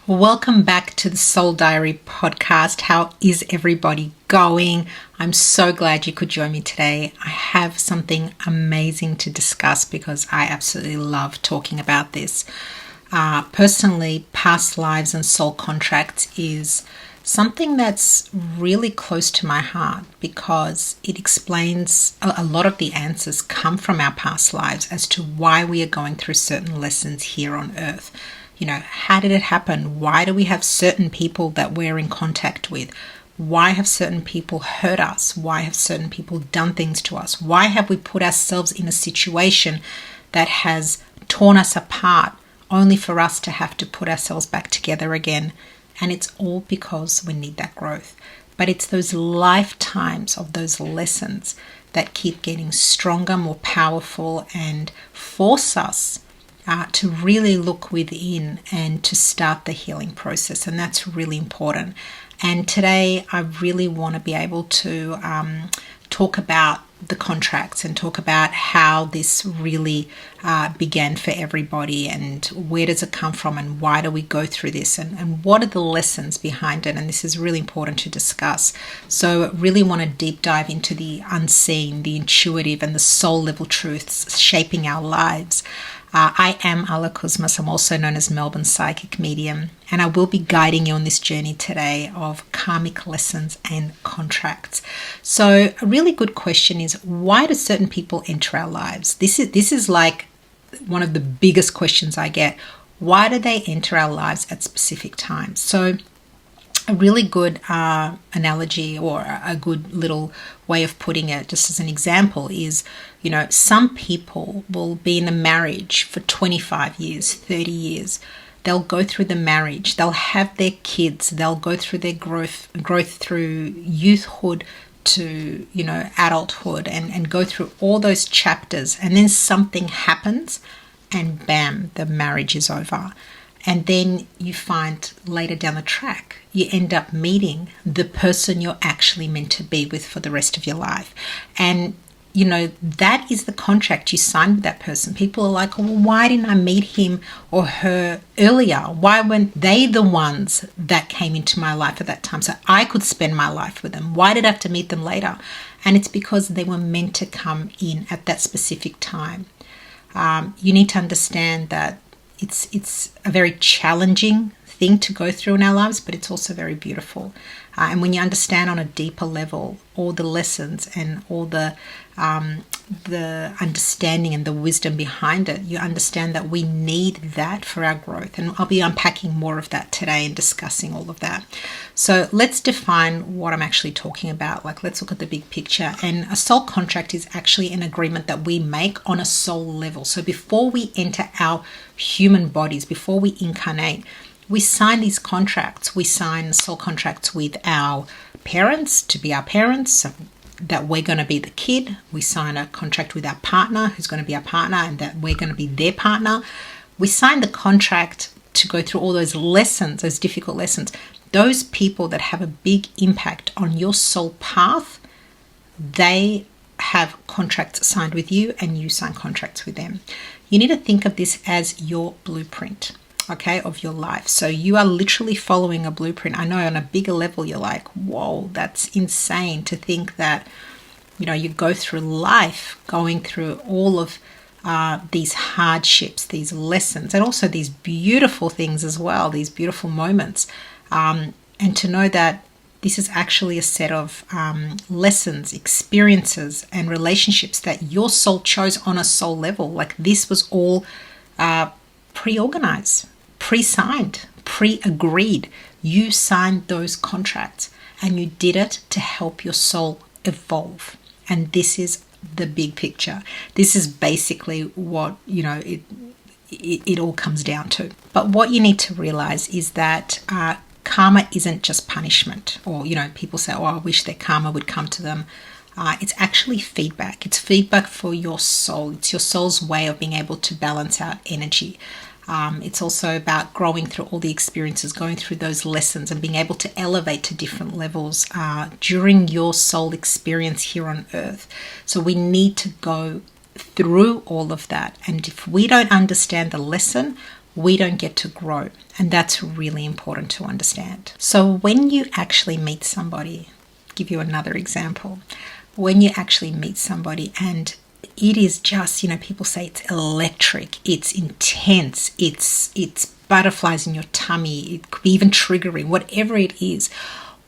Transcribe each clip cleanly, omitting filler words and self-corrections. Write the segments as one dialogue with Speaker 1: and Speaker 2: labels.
Speaker 1: Welcome back to the Soul Diary podcast. How is everybody going? I'm so glad you could join me today. I have something amazing to discuss because I absolutely love talking about this. Personally, past lives and soul contracts is something that's really close to my heart because it explains a lot of the answers come from our past lives as to why we are going through certain lessons here on earth. How did it happen? Why do we have certain people that we're in contact with? Why have certain people hurt us? Why have certain people done things to us? Why have we put ourselves in a situation that has torn us apart only for us to have to put ourselves back together again? And it's all because we need that growth. But it's those lifetimes of those lessons that keep getting stronger, more powerful, and force us to really look within and to start the healing process. And that's really important. And today I really want to be able to talk about the contracts and talk about how this really began for everybody and where does it come from and why do we go through this and what are the lessons behind it. And this is really important to discuss. So I really want to deep dive into the unseen, the intuitive and the soul level truths shaping our lives. I am Ala Kuzmas. I'm also known as Melbourne Psychic Medium, and I will be guiding you on this journey today of karmic lessons and contracts. So a really good question is, why do certain people enter our lives? This is like one of the biggest questions I get. Why do they enter our lives at specific times? So a really good analogy or a good little way of putting it, just as an example, is, some people will be in a marriage for 25 years, 30 years. They'll go through the marriage, they'll have their kids, they'll go through their growth through youthhood to, adulthood and go through all those chapters. And then something happens and bam, the marriage is over. And then you find later down the track, you end up meeting the person you're actually meant to be with for the rest of your life. And, that is the contract you signed with that person. People are like, well, why didn't I meet him or her earlier? Why weren't they the ones that came into my life at that time so I could spend my life with them? Why did I have to meet them later? And it's because they were meant to come in at that specific time. You need to understand that it's a very challenging thing to go through in our lives, but it's also very beautiful. And when you understand on a deeper level all the lessons and all the understanding and the wisdom behind it, you understand that we need that for our growth. And I'll be unpacking more of that today and discussing all of that. So let's define what I'm actually talking about. Let's look at the big picture. And a soul contract is actually an agreement that we make on a soul level. So before we enter our human bodies, before we incarnate, we sign these contracts. We sign soul contracts with our parents to be our parents, so that we're going to be the kid. We sign a contract with our partner, who's going to be our partner, and that we're going to be their partner. We sign the contract to go through all those lessons, those difficult lessons. Those people that have a big impact on your soul path, they have contracts signed with you and you sign contracts with them. You need to think of this as your blueprint, of your life. So you are literally following a blueprint. I know on a bigger level, you're like, whoa, that's insane to think that, you go through life going through all of these hardships, these lessons, and also these beautiful things as well, these beautiful moments. And to know that this is actually a set of lessons, experiences, and relationships that your soul chose on a soul level. This was all pre-organized, pre-signed, pre-agreed. You signed those contracts and you did it to help your soul evolve. And this is the big picture. This is basically what, it all comes down to. But what you need to realize is that karma isn't just punishment, or, people say, oh, I wish their karma would come to them. It's actually feedback. It's feedback for your soul. It's your soul's way of being able to balance out energy. It's also about growing through all the experiences, going through those lessons and being able to elevate to different levels during your soul experience here on earth. So we need to go through all of that. And if we don't understand the lesson, we don't get to grow. And that's really important to understand. So when you actually meet somebody, I'll give you another example. When you actually meet somebody and it is just, people say it's electric, it's intense, it's butterflies in your tummy, it could be even triggering, whatever it is.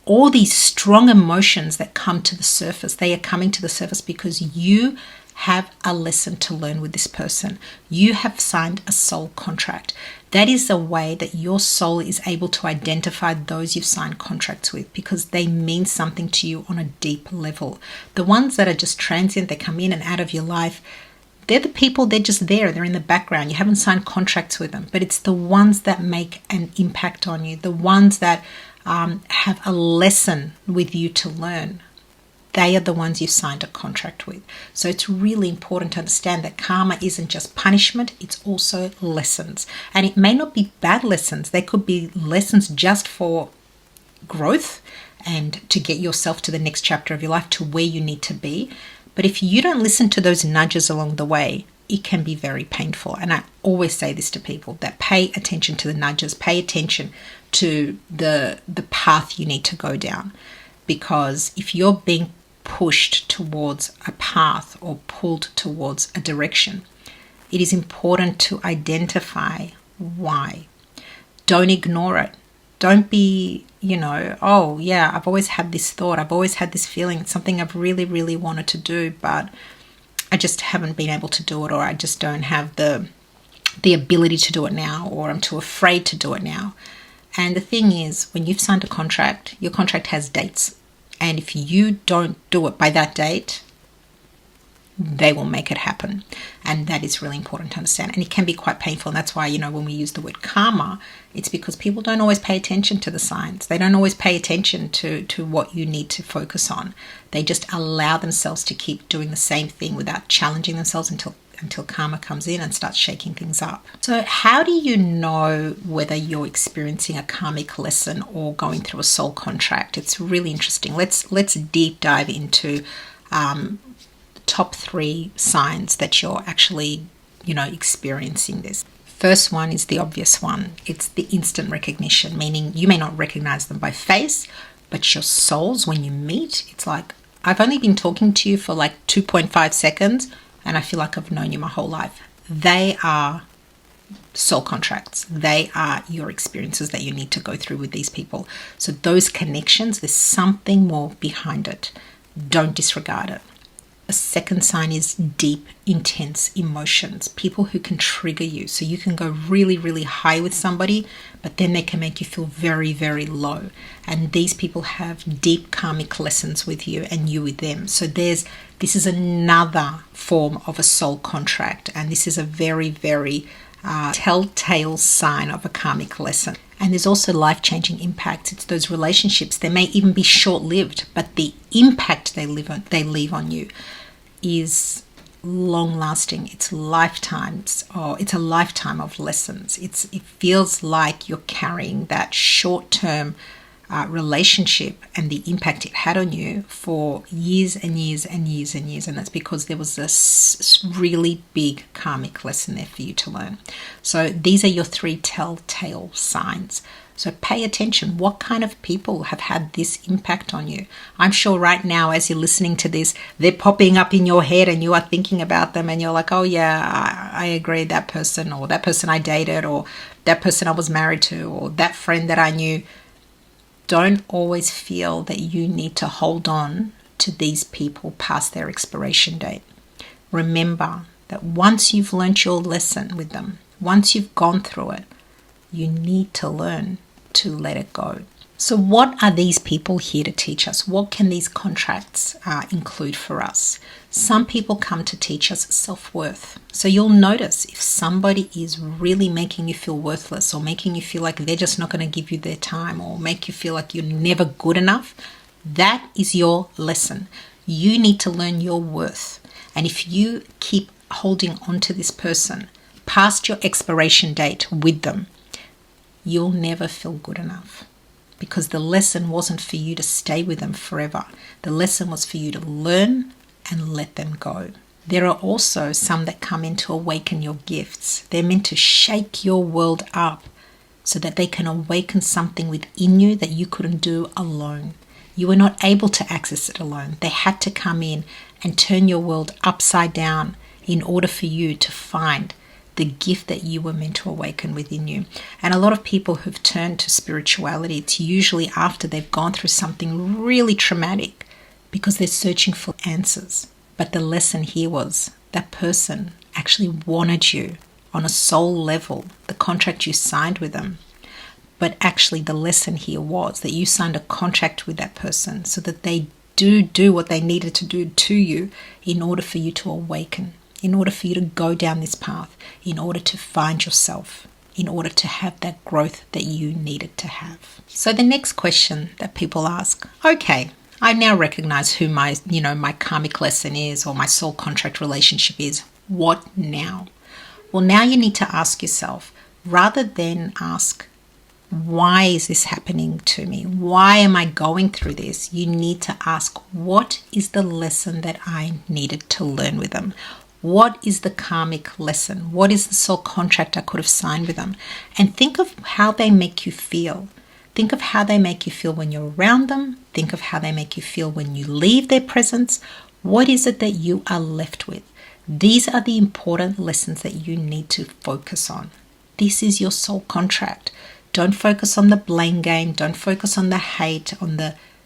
Speaker 1: All these strong emotions that come to the surface, they are coming to the surface because you have a lesson to learn with this person. You have signed a soul contract. That is a way that your soul is able to identify those you've signed contracts with because they mean something to you on a deep level. The ones that are just transient, they come in and out of your life, they're the people, they're just there, they're in the background. You haven't signed contracts with them, but it's the ones that make an impact on you, the ones that have a lesson with you to learn. They are the ones you've signed a contract with. So it's really important to understand that karma isn't just punishment, it's also lessons. And it may not be bad lessons. They could be lessons just for growth and to get yourself to the next chapter of your life, to where you need to be. But if you don't listen to those nudges along the way, it can be very painful. And I always say this to people, that pay attention to the nudges, pay attention to the path you need to go down. Because if you're being pushed towards a path or pulled towards a direction, it is important to identify why. Don't ignore it. Don't be, oh yeah, I've always had this thought, I've always had this feeling, it's something I've really, really wanted to do, but I just haven't been able to do it, or I just don't have the ability to do it now, or I'm too afraid to do it now. And the thing is, when you've signed a contract, your contract has dates. And if you don't do it by that date, they will make it happen. And that is really important to understand. And it can be quite painful. And that's why, when we use the word karma, it's because people don't always pay attention to the signs. They don't always pay attention to what you need to focus on. They just allow themselves to keep doing the same thing without challenging themselves until karma comes in and starts shaking things up. So how do you know whether you're experiencing a karmic lesson or going through a soul contract? It's really interesting. Let's deep dive into the top 3 signs that you're actually, experiencing this. First one is the obvious one. It's the instant recognition, meaning you may not recognize them by face, but your souls, when you meet, it's like, I've only been talking to you for like 2.5 seconds, and I feel like I've known you my whole life. They are soul contracts. They are your experiences that you need to go through with these people. So those connections, there's something more behind it. Don't disregard it. A second sign is deep, intense emotions. People who can trigger you. So you can go really, really high with somebody, but then they can make you feel very, very low. And these people have deep karmic lessons with you and you with them. So this is another form of a soul contract. And this is a very, very telltale sign of a karmic lesson. And there's also life-changing impacts. It's those relationships. They may even be short-lived, but the impact they leave on you is long-lasting. It's lifetimes, or it's a lifetime of lessons. It feels like you're carrying that short-term relationship and the impact it had on you for years and years and years and years. And that's because there was this really big karmic lesson there for you to learn. So these are your 3 telltale signs. So pay attention. What kind of people have had this impact on you? I'm sure right now, as you're listening to this, they're popping up in your head and you are thinking about them and you're like, oh yeah, I agree, that person, or that person I dated, or that person I was married to, or that friend that I knew. Don't always feel that you need to hold on to these people past their expiration date. Remember that once you've learnt your lesson with them, once you've gone through it, you need to learn to let it go. So what are these people here to teach us? What can these contracts include for us? Some people come to teach us self-worth. So you'll notice if somebody is really making you feel worthless, or making you feel like they're just not going to give you their time, or make you feel like you're never good enough, that is your lesson. You need to learn your worth. And if you keep holding on to this person past your expiration date with them, you'll never feel good enough. Because the lesson wasn't for you to stay with them forever. The lesson was for you to learn and let them go. There are also some that come in to awaken your gifts. They're meant to shake your world up so that they can awaken something within you that you couldn't do alone. You were not able to access it alone. They had to come in and turn your world upside down in order for you to find the gift that you were meant to awaken within you. And a lot of people who've turned to spirituality, it's usually after they've gone through something really traumatic because they're searching for answers. But the lesson here was that person actually wanted you on a soul level, the contract you signed with them. But actually the lesson here was that you signed a contract with that person so that they do what they needed to do to you in order for you to awaken, in order for you to go down this path, in order to find yourself, in order to have that growth that you needed to have. So the next question that people ask, okay, I now recognize who my karmic lesson is or my soul contract relationship is. What now? Well, now you need to ask yourself, rather than ask, why is this happening to me? Why am I going through this? You need to ask, what is the lesson that I needed to learn with them? What is the karmic lesson? What is the soul contract I could have signed with them? And think of how they make you feel. Think of how they make you feel when you're around them. Think of how they make you feel when you leave their presence. What is it that you are left with? These are the important lessons that you need to focus on. This is your soul contract. Don't focus on the blame game. Don't focus on the hate,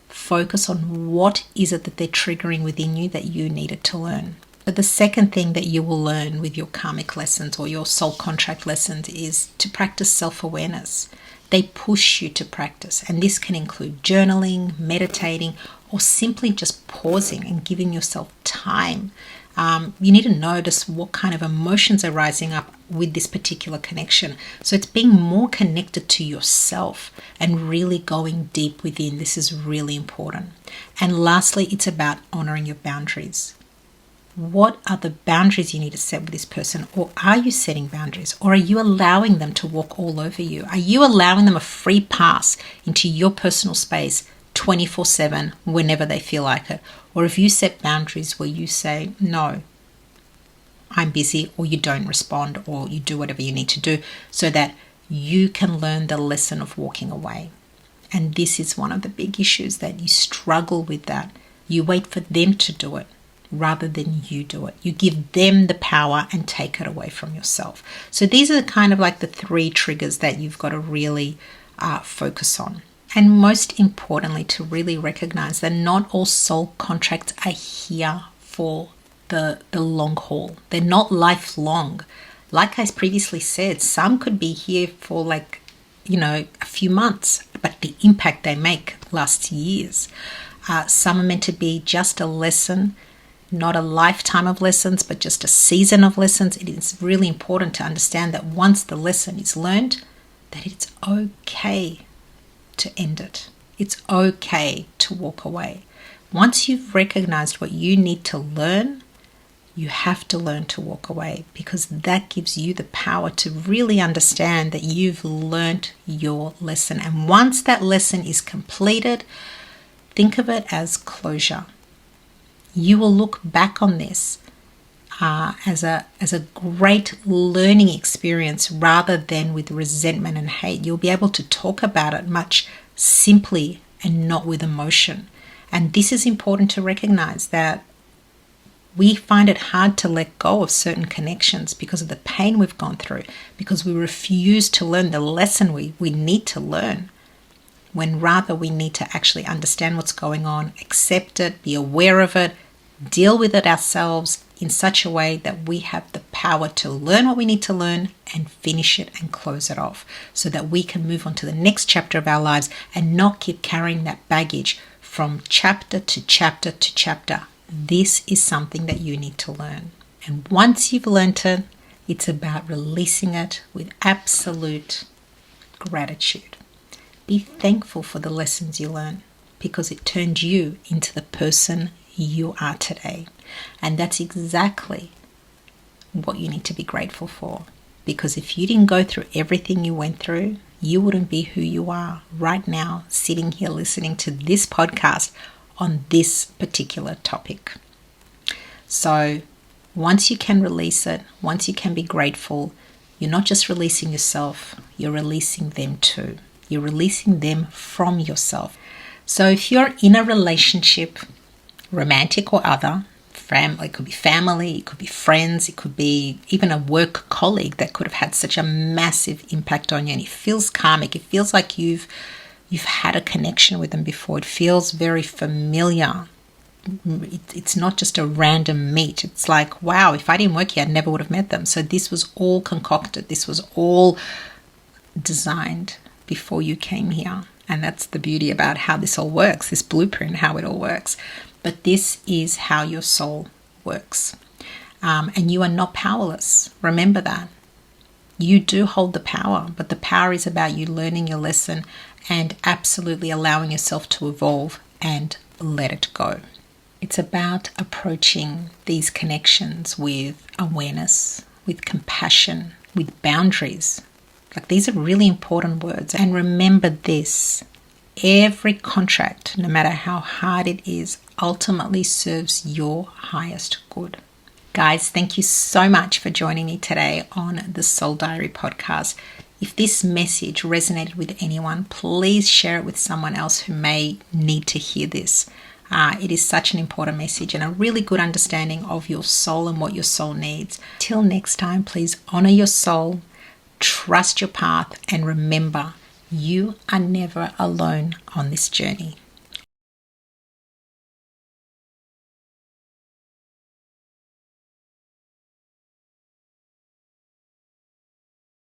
Speaker 1: focus on what is it that they're triggering within you that you needed to learn. But the second thing that you will learn with your karmic lessons or your soul contract lessons is to practice self-awareness. They push you to practice, and this can include journaling, meditating, or simply just pausing and giving yourself time. You need to notice what kind of emotions are rising up with this particular connection. So it's being more connected to yourself and really going deep within. This is really important. And lastly, it's about honoring your boundaries. What are the boundaries you need to set with this person? Or are you setting boundaries? Or are you allowing them to walk all over you? Are you allowing them a free pass into your personal space 24/7 whenever they feel like it? Or if you set boundaries where you say, no, I'm busy, or you don't respond, or you do whatever you need to do so that you can learn the lesson of walking away. And this is one of the big issues, that you struggle with that. You wait for them to do it rather than you do it. You give them the power and take it away from yourself. So these are kind of like the 3 triggers that you've got to really focus on. And most importantly, to really recognize that not all soul contracts are here for the long haul. They're not lifelong. Like I previously said, some could be here for a few months, but the impact they make lasts years. Some are meant to be just a lesson, not a lifetime of lessons, but just a season of lessons. It is really important to understand that once the lesson is learned, that it's okay to end it. It's okay to walk away. Once you've recognized what you need to learn, you have to learn to walk away, because that gives you the power to really understand that you've learned your lesson. And once that lesson is completed, think of it as closure. You will look back on this as a great learning experience rather than with resentment and hate. You'll be able to talk about it much simply and not with emotion. And this is important to recognize, that we find it hard to let go of certain connections because of the pain we've gone through, because we refuse to learn the lesson we need to learn, when rather we need to actually understand what's going on, accept it, be aware of it, deal with it ourselves in such a way that we have the power to learn what we need to learn and finish it and close it off, so that we can move on to the next chapter of our lives and not keep carrying that baggage from chapter to chapter to chapter. This is something that you need to learn. And once you've learned it, it's about releasing it with absolute gratitude. Be thankful for the lessons you learn, because it turned you into the person you are today. And that's exactly what you need to be grateful for. Because if you didn't go through everything you went through, you wouldn't be who you are right now, sitting here listening to this podcast on this particular topic. So Once you can release it, once you can be grateful, you're not just releasing yourself, you're releasing them too. You're releasing them from yourself. So if you're in a relationship, romantic or other, it could be family, it could be friends, it could be even a work colleague that could have had such a massive impact on you, and it feels karmic. It feels like you've had a connection with them before. It feels very familiar. It's not just a random meet. It's like, wow, if I didn't work here, I never would have met them. So this was all concocted. This was all designed before you came here. And that's the beauty about how this all works, this blueprint, how it all works. But this is how your soul works. And you are not powerless. Remember that. You do hold the power, but the power is about you learning your lesson and absolutely allowing yourself to evolve and let it go. It's about approaching these connections with awareness, with compassion, with boundaries. Like, these are really important words. And remember this, every contract, no matter how hard it is, ultimately serves your highest good. Guys, thank you so much for joining me today on the Soul Diary podcast. If this message resonated with anyone, please share it with someone else who may need to hear this. It is such an important message and a really good understanding of your soul and what your soul needs. Till next time, please honor your soul, trust your path, and remember, you are never alone on this journey.